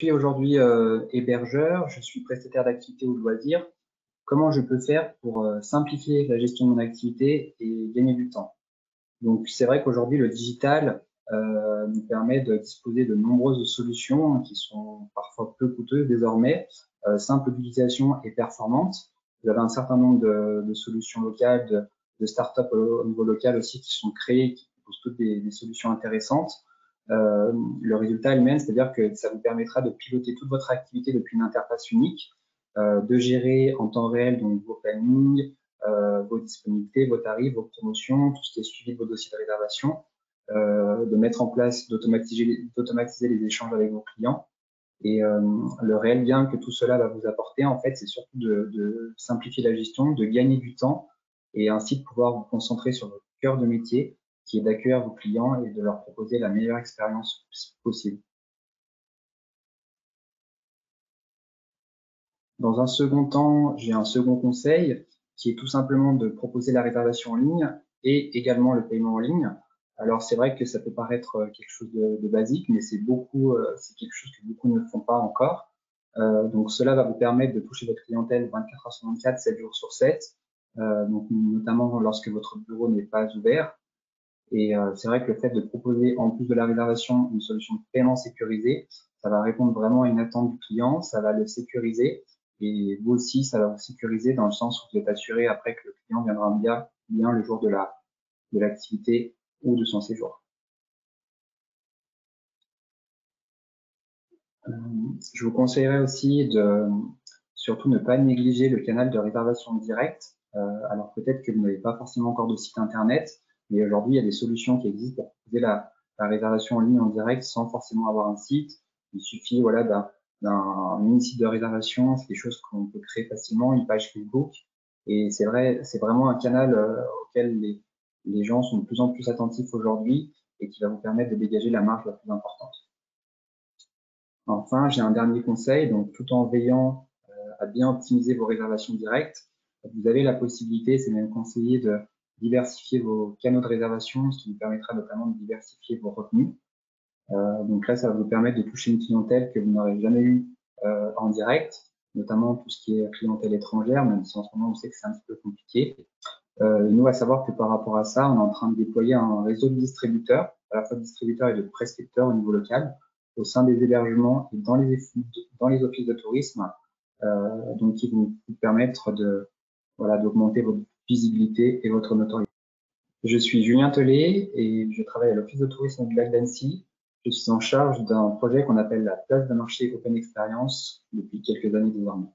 Je suis aujourd'hui hébergeur, je suis prestataire d'activité ou de loisirs. Comment je peux faire pour simplifier la gestion de mon activité et gagner du temps? Donc, c'est vrai qu'aujourd'hui, le digital nous permet de disposer de nombreuses solutions qui sont parfois peu coûteuses désormais, simples d'utilisation et performantes. Vous avez un certain nombre de solutions locales, de start-up au niveau local aussi qui sont créées, qui proposent toutes des solutions intéressantes. Le résultat est le même, c'est-à-dire que ça vous permettra de piloter toute votre activité depuis une interface unique, de gérer en temps réel donc vos plannings, vos disponibilités, vos tarifs, vos promotions, tout ce qui est suivi de vos dossiers de réservation, de mettre en place, d'automatiser les échanges avec vos clients. Et le réel gain que tout cela va vous apporter, en fait, c'est surtout de simplifier la gestion, de gagner du temps et ainsi de pouvoir vous concentrer sur votre cœur de métier, qui est d'accueillir vos clients et de leur proposer la meilleure expérience possible. Dans un second temps, j'ai un second conseil qui est tout simplement de proposer la réservation en ligne et également le paiement en ligne. Alors c'est vrai que ça peut paraître quelque chose de basique, mais c'est quelque chose que beaucoup ne font pas encore. Donc cela va vous permettre de toucher votre clientèle 24 heures sur 24, 7 jours sur 7, donc notamment lorsque votre bureau n'est pas ouvert. Et c'est vrai que le fait de proposer en plus de la réservation une solution de paiement sécurisée, ça va répondre vraiment à une attente du client, ça va le sécuriser et vous aussi, ça va vous sécuriser dans le sens où vous êtes assuré après que le client viendra bien le jour de l'activité ou de son séjour. Je vous conseillerais aussi de surtout ne pas négliger le canal de réservation directe. Alors peut-être que vous n'avez pas forcément encore de site internet, mais aujourd'hui il y a des solutions qui existent pour proposer la réservation en ligne en direct sans forcément avoir un site. Il suffit voilà d'un mini site de réservation, c'est des choses qu'on peut créer facilement, une page Facebook. Et c'est vrai, c'est vraiment un canal auquel les gens sont de plus en plus attentifs aujourd'hui et qui va vous permettre de dégager la marge la plus importante. Enfin, j'ai un dernier conseil, donc tout en veillant à bien optimiser vos réservations directes, vous avez la possibilité, c'est même conseillé, de diversifier vos canaux de réservation, ce qui vous permettra notamment de diversifier vos revenus. Donc là, ça va vous permettre de toucher une clientèle que vous n'aurez jamais eue en direct, notamment tout ce qui est clientèle étrangère, même si en ce moment on sait que c'est un petit peu compliqué. Nous, à savoir que par rapport à ça, on est en train de déployer un réseau de distributeurs, à la fois de distributeurs et de prescripteurs au niveau local, au sein des hébergements et dans les offices de tourisme, donc qui vont vous permettre d'augmenter votre visibilité et votre notoriété. Je suis Julien Tellet et je travaille à l'office de tourisme du lac d'Annecy. Je suis en charge d'un projet qu'on appelle la place de marché Open Experience depuis quelques années désormais.